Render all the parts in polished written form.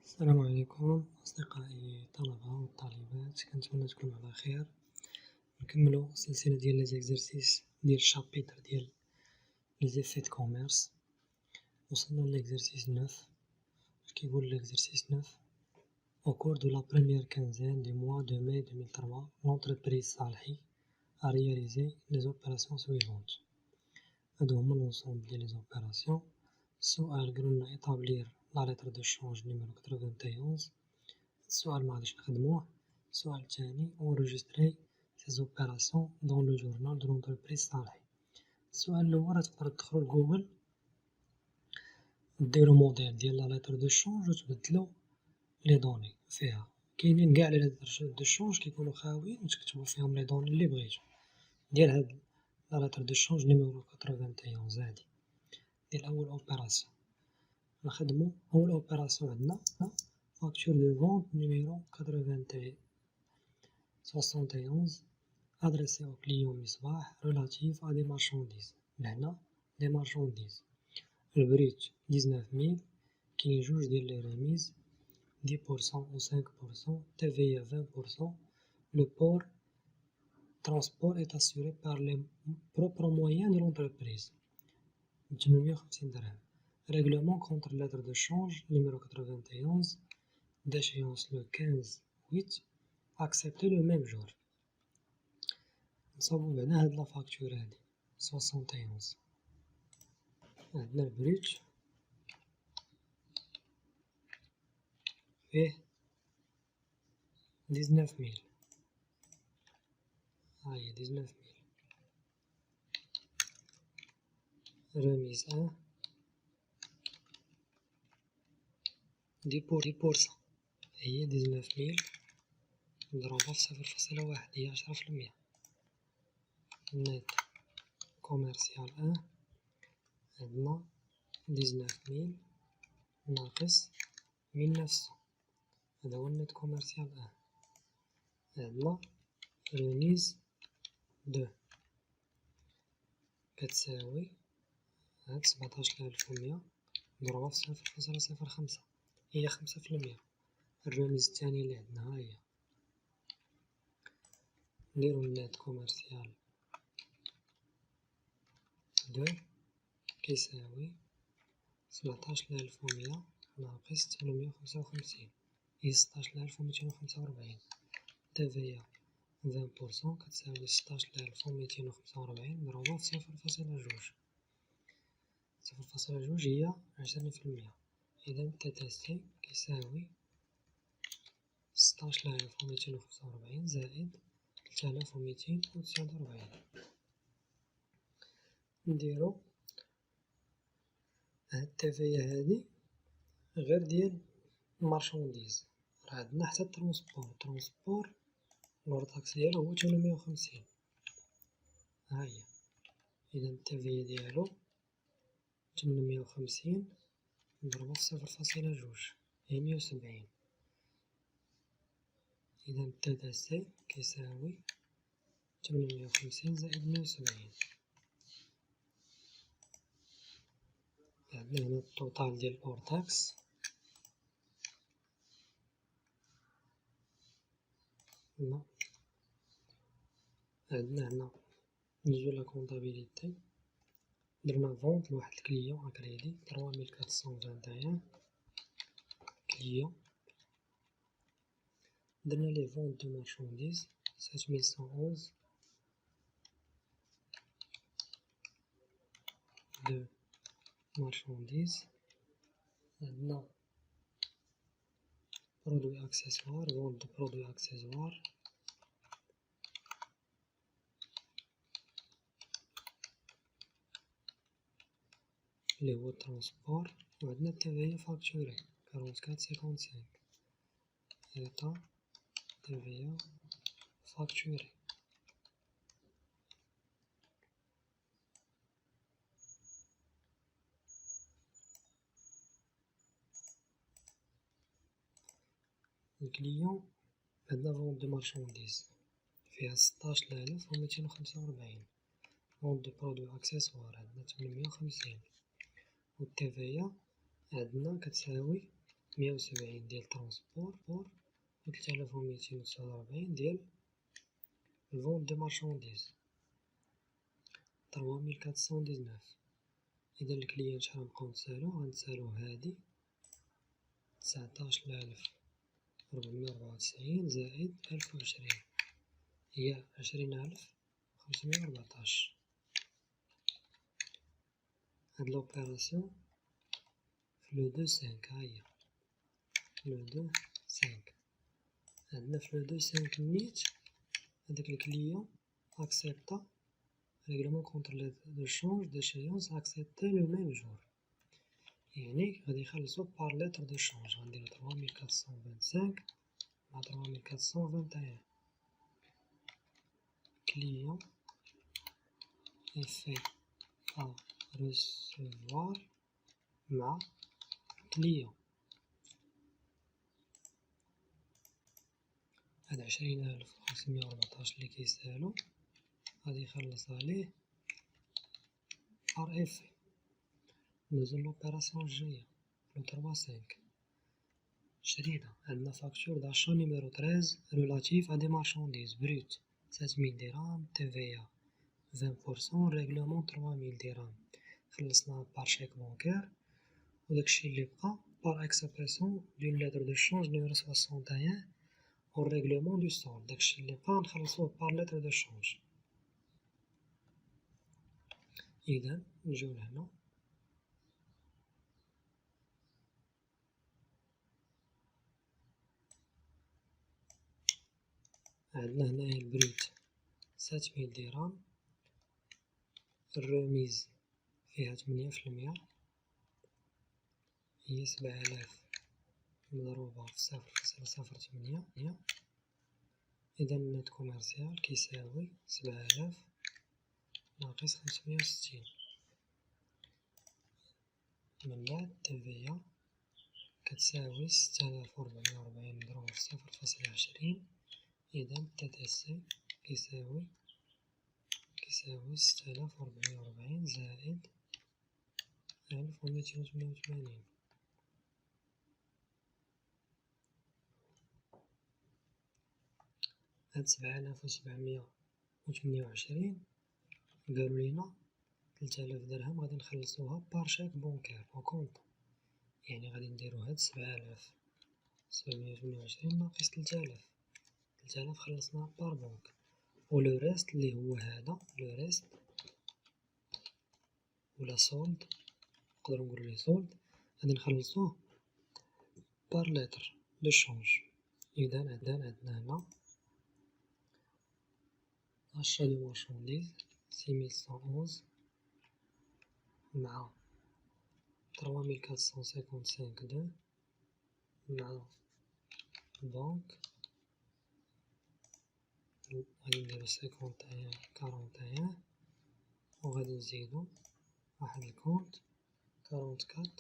السلام عليكم أصدقائي الطلبة والطالبات، كنتمنى تكونوا على خير. نكملو سلسلة ديال لي زيكزارسيس ديال الشابيتر ديال لي زيفي دو كوميرس. وصلنا ليكزارسيس 9. كيقول ليكزارسيس 9: Au cours de la première quinzaine du mois de mai 2003, l'entreprise Salhi a réalisé les opérations suivantes. هادو هما l'ensemble ديال les opérations. السؤال قالولنا établir la lettre de change numéro 91. السؤال مغاديش نخدموه. السؤال الثاني: enregistrer ces opérations dans le journal de l'entreprise صالحي. السؤال الأول: تقدرو تدخلو لجوجل ديرو موديل ديال لا لتر دو شونج وتبدلو لي دوني فيها. كاينين قاع لي لتر دو شونج كيكونو خاويين وتكتبو فيهم لي دوني لي بغيتو ديال هاد لا لتر دو شونج نيميرو 91 هادي ديال أول أوبيراسيون. نخدمو أول أوبيراسيون عندنا facture de vente numéro 71 adressée au client Misbah relative à des marchandises. لهنا des marchandises. البريت 19000. كاين جوج ديال لي ريميز 10% و 5%. TVA 20%. Le port transport est assuré par les propres moyens de l'entreprise. 850 درهم. Règlement contre lettre de change numéro 91 d'échéance le 15/8 accepté le même jour. نصاوبو بعدا هاد لا فاكتور هادي 71. عندنا البريت فيه 19000. هاهي 19000. رميز 1 10% هي 19000 نضربها في 0.1 هي 10%. نت كوميرسيال 1 عندنا 19000 ناقص 1900. هذا هو النت كوميرسيال 1. عندنا رميز 2 كتساوي هاد 17100 نضربها في 0.05 هي 5%. الرميز الثاني اللي عندنا ها هي. نديرو النت كوميرسيال 2 كيساوي 17100 ناقص 855 هي 16245. TVA 20% كتساوي 16245 نضربها في 0.2. 0.2 هي 20%. إذا TTC كيساوي 16245 زائد 3249. نديرو هاد التفاية هادي غير ديال المارشانديز. راه عندنا حتى الترونسبور الورطاكس ديالو هو 850. هاهي. إذا التفاية ديالو 850 نضربو في 0.2 هي 170. إذا TTC كيساوي 850 زائد 170. عندنا هنا التوتال ديال الأورتاكس عندنا هنا ندوزو لا كونطابيليتي. درنا فونت لواحد الكليون أكريدي 3421 كليون. درنا لي فونت دو مارشانديز 7111 دو مارشانديز. عندنا برودوي اكسسوار فونت دو برودوي اكسسوار اللي هو الترونسبور. وعندنا التفاية فاكتوري 4455 إيطا TVA فاكتوري. الكليون عندنا فونت دو مارشانديز فيها 16245. فونت دو برودوي اكسسوار عندنا 850. و التفاية عندنا كتساوي 170 ديال ترونسبور و 3249 ديال الفونت دو مارشانديز 3419. إذا الكليان شحال غنبقاو نتسالو؟ غنتسالو هادي 19494 زائد 1020 هي 20514. هاد لوبيراسيون في لو دو سانك، هاهي لو دو سانك. عندنا في لو دو سانك نيت هداك الكليون اكسبتا ريغلومون كونتر دو شونج ديشيونس اكسبتي لو ميم جور، يعني غادي يخلصو بار لتر دو شونج. غنديرو 3425 مع 3421. كليون effet à recevoir مع كليون. هاد 20514 اللي كيسالو غادي يخلص عليه بار effet. ندوزو لوبيراسيون الجاية لو 35. شرينا عندنا فاكتور داشا نيميرو 13 relatif à des marchandises brut 7000 درهم TVA 20% ريغلومون 3000 درهم. خلصناها بار شيك بونكير، وداكشي اللي بقى بار اكسبريسيون دون لتر دو شونج نيميرو 61 و ريغلومون دو سول. داكشي اللي بقى نخلصوه بار لتر دو شونج. إذا نجيو لهنا عندنا هنايا البريت 7000 درهم، الرميز فيها 8% هي 7000 مضروبة في 0.008. إذا النت كوميرسيال كيساوي 7000 ناقص 560. من بعد TVA كتساوي 6440 مضروبة في 0.20. إذا TTC كيساوي 6440 زائد 1288. هاد 7728 قالوا لينا 3000 درهم غادي نخلصوها بار شيك بونكير أو كونط، يعني غادي نديرو هاد 7728 ناقص 3000 خلصناها بار بونك، و لو ريست اللي هو هذا لو ريست ولا سولد نقدرو نقولو ليه سولد غادي نخلصوه بار لتر دو شونج. إذا عندنا هنا achat de marchandise 6111 مع 3455 دو مع بنك غادي نديرو 51 و غادي نزيدو واحد الكونت 44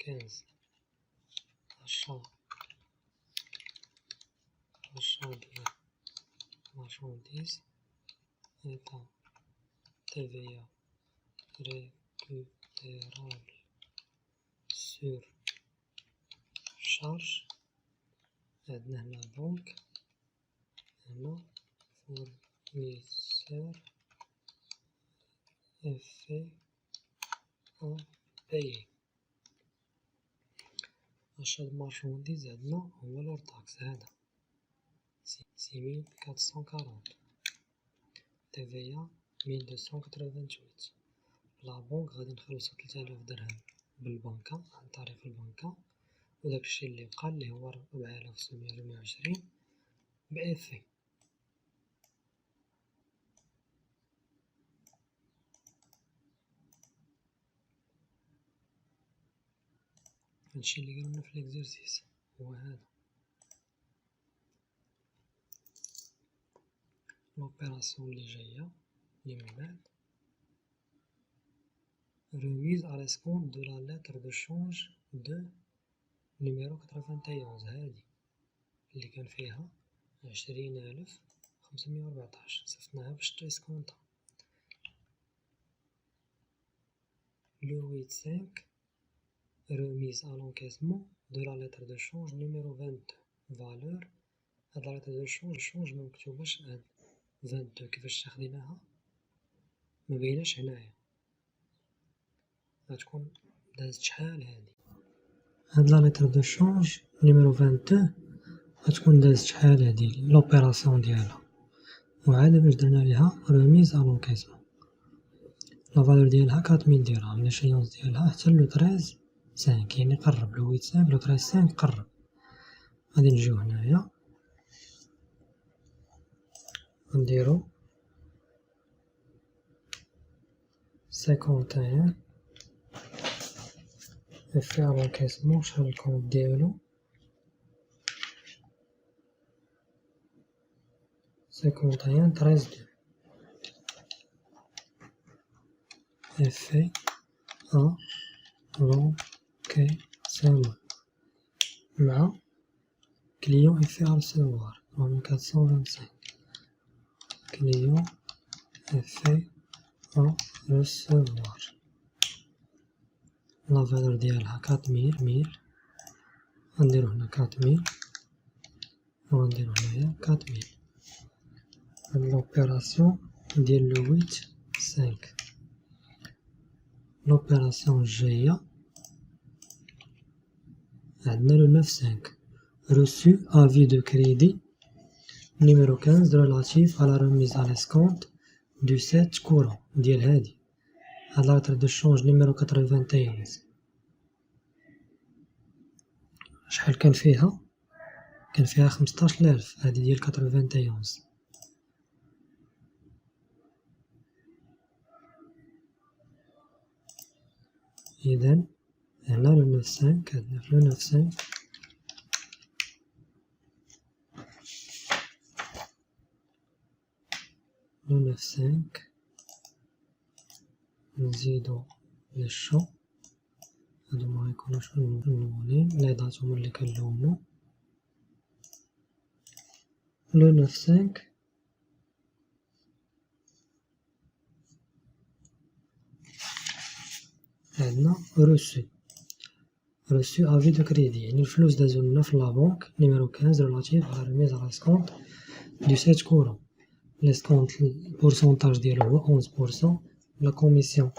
15 achat de marchandise état TVA récupérable sur charge. عندنا هنا بنك، هنا fournisseur effet à payer. achat de marchandise عندنا هو لور طاكس هذا 6440 TVA 1288. لا بنك غادي نخلصو 3000 درهم بالبنكة عن طريق البنكة، وداكشي اللي بقى اللي هو 4728 بإفي. هادشي اللي قالولنا في ليكزارسيس هو هذا. لوبيراسيون اللي جاية اللي من بعد remise à l'escompte de la lettre de change de numéro 91. هادي اللي كان فيها 20514 صيفطناها باش تريسكونطا. لو 85 remise à l'encaissement de la lettre de change numéro 22 valeur. هاد la lettre de change ممكتوباش هاد 22 كيفاش خديناها مبيناش هنايا، غتكون دازت شحال هادي. هاد la lettre de change numéro 22 غتكون دازت شحال هادي لوبيراسيون ديالها، وعاد باش درنا ليها ريميز ا لونكيسمون. لا فالور ديالها 4000 درهم، ليشيونس ديالها حتى لو 13/5 يعني قرب لو 8/5 لو 13/5 قرب. غادي نجيو هنايا نديرو 51 افي ا لونكيسمون. شحال الكود ديالو 51/13/2 افي ا لونكيسمون مع كليون افي ا رسيفوار 425 كليون افي ا رسيفوار. لا فالور ديالها 4000 غنديرو هنا 4000 وغنديرو هنايا 4000. هاد لوبيراسيون ديال لو 8/5. لوبيراسيون الجاية عندنا لو 9/5 reçu avis de crédit numéro 15 relatif à la remise à l'escompte du 7 courant ديال هادي. هاد la lettre de change numéro 91 شحال كان فيها؟ كان فيها 15000. هادي ديال 91. إذن هنا لو 9/5 عندنا في لو 9/5 لو 9/5 نزيدو لي شو هادو مغيكونوش ملونين، لي دات هما لي كنلونو. لو 9/5 عندنا reçu avis de crédit يعني الفلوس دازو لنا في لابونك نيميرو 15 relatif à la remise à l'escompte du 7 courant. l'escompte البورسونتاج ديالو هو 11%، لا كوميسيون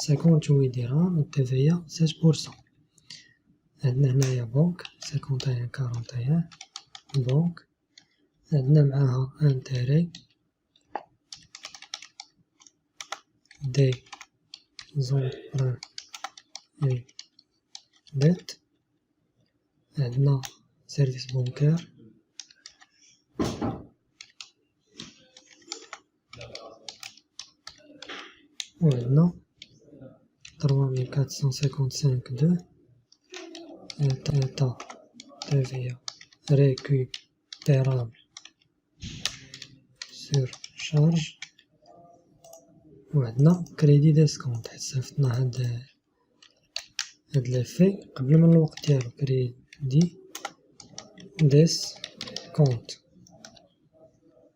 58 درهم و التيفيا 7%. عندنا هنايا بنك 51 بنك، عندنا معاها انتيري دي زونبران اي ديت، عندنا سيرفيس بنكار، وعندنا 3455 état TVA récupérable sur charge، وعندنا كريدي ديسكونت حيت صيفطنا هاد لافي قبل من الوقت ديالو. كريدي ديسكونت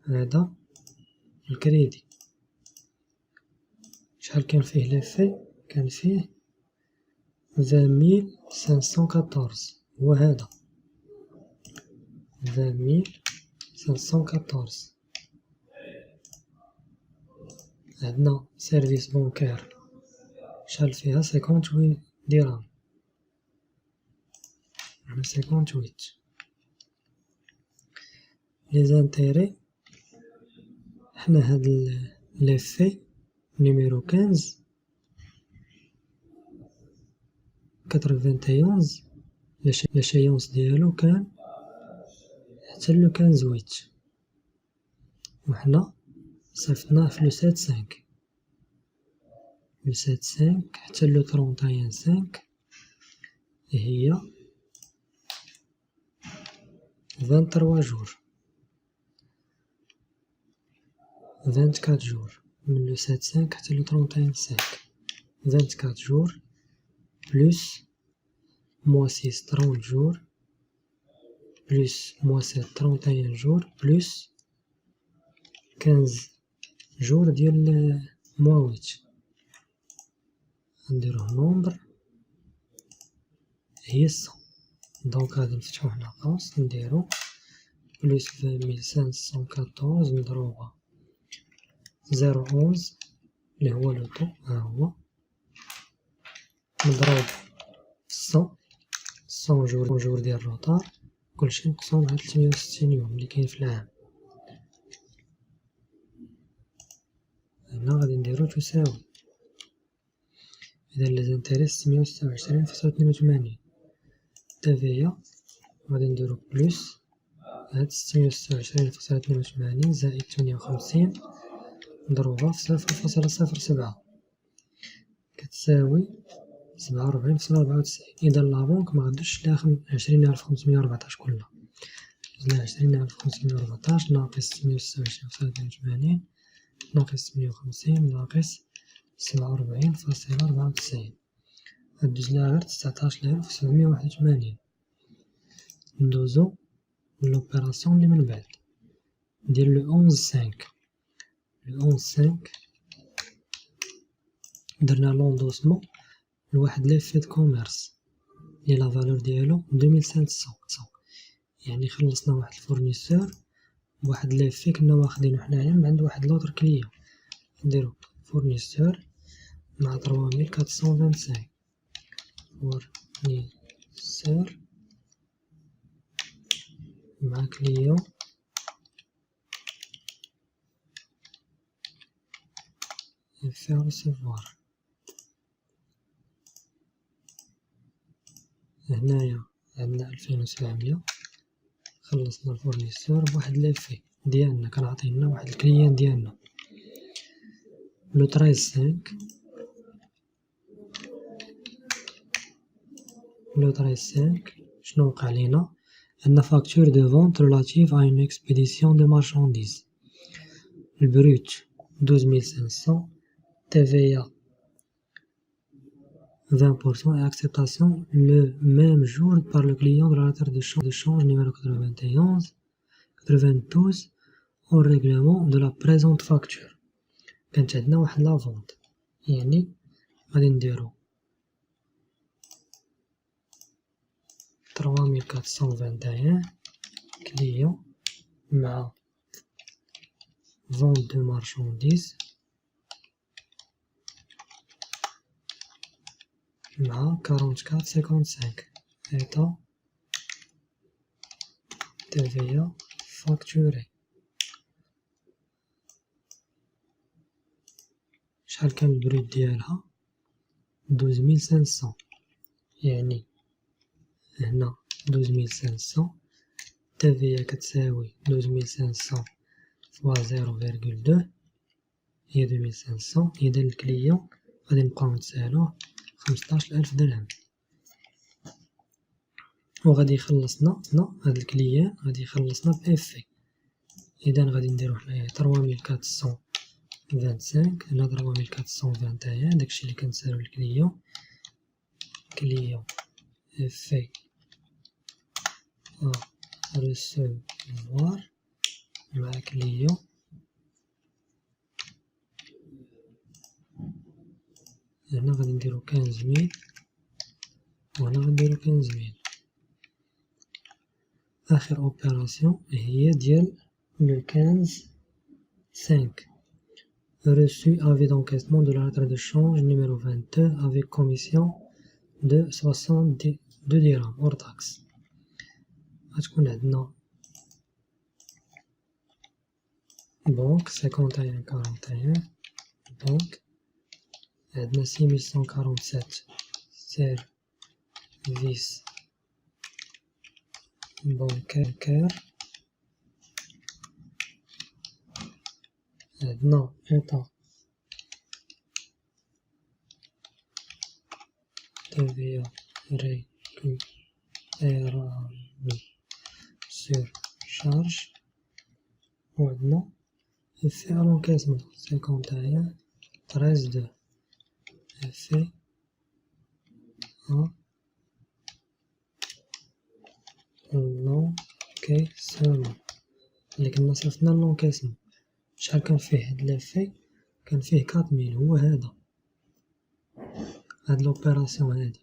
هذا الكريدي شحال كان فيه لافي؟ كان فيه 20514 هو هذا 20514. عندنا سيرفيس بنكار شحال فيها 58 درهم، هنا 58. لي زانتيري حنا هاد لافي نيميرو 15 91 لاشيونس ديالو كان حتى لو 15/8 وحنا صيفطناه في لو 7/5 لو 7/5 حتى لو 31/5 هي 23 جور 24 جور من لو 7/5 حتى لو 31/5 24 جور بلس موان 6 30 جور بلس موان 7 31 جور بلس 15 جور ديال موان 8. نديروه نومبر هي 100 دونك غادي نفتحو هنا قوس نديرو بلوس 20514 مضروبة 0.11 اللي هو لو طو ها هو مضروب في 100 جور ديال الروتار كلشي مقسوم على 360 يوم اللي كاين في العام. هنا غادي نديرو تساوي إذا لي زانتيري 626.82 تافيا غادي نديرو بلوس هاد 626.82 زائد 58 مضروبة في 0.07 كتساوي 47.94. إذا لابونك مغادوش ل 20,514 كلها، درنا 20,514 ناقص 626.82 ناقص 150 ناقص 47.94 غدوز لها غير 19,781. ندوزو لوبيراسيون اللي من بعد ديال لو 11.5 درنا لوندوسمون لواحد ليفي دو كوميرس لي لا فالور ديالو 2500 يعني خلصنا واحد الفورنيسور بواحد ليفي كنا واخدينو حنايا من عند واحد لوطر كليون. نديرو فورنيسور مع 3425 فورنيسور مع كليون في ريسيفوار. هنايا عندنا 2700 خلصنا الفورنيسور بواحد ليفي ديالنا كان عطينا واحد الكليان ديالنا لو 13.5 شنو وقع لينا؟ عندنا فاكتور دو فونت ريلاتيف ا اون اكسبيديسيون دو مارشانديز البروت 12500 TVA 20% et acceptation le même jour par le client de la lettre de change numéro 92 au règlement de la présente facture. كانت عندنا واحد لا فونت يعني غادي نديرو 3421 كليون مع vente de marchandises مع 44.55 état TVA facturé. شحال كان البريد ديالها 12500 يعني هنا 12500 TVA كتساوي 12500 فوا 0.2 هي 2500. إذا الكليون غادي نبقاو نتسالوه 15,000 درهم وغادي يخلصنا هاد الكليان غادي يخلصنا بإفي. إذا غادي نديرو حنايا 3425 هنا 3421 داكشي اللي كنسالو الكليون كليون إفي ريسيفوار مع كليون هنا غادي نديرو 15000 وهنا غنديرو 15000. آخر أوبيراسيون هي ديال لو 15/5 reçu avis d'encaissement de la lettre de change numéro 22 avec commission de 62 dirhams hors taxe. غتكون عندنا بنك 5141 بنك عندنا 6147 سيرفيس بنكير عندنا إيطا TVA récupérable sur charge وعندنا effet à l'encaissement 51 13/2 effet à l'encaissement اللي كنا صرفنا لونكيسمون. شحال كان فيه هاد لافي؟ كان فيه 4000 هو هذا هاد لوبيراسيون هادي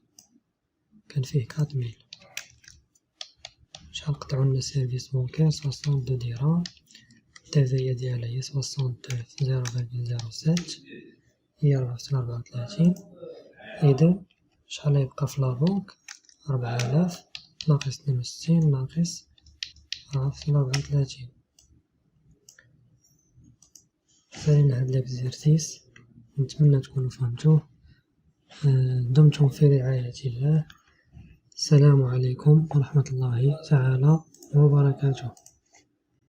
كان فيه 4000. شحال قطعولنا سيرفيس بونكير 62 درهم. التعفية ديالها هي 62.0.07 هي 34. إذا شحال يبقى في لابنك 4000 ناقص 62 ناقص 34. سالينا هاد ليكزيرسيس، نتمنى تكونوا فهمتوه. دمتم في رعاية الله. السلام عليكم ورحمة الله تعالى وبركاته.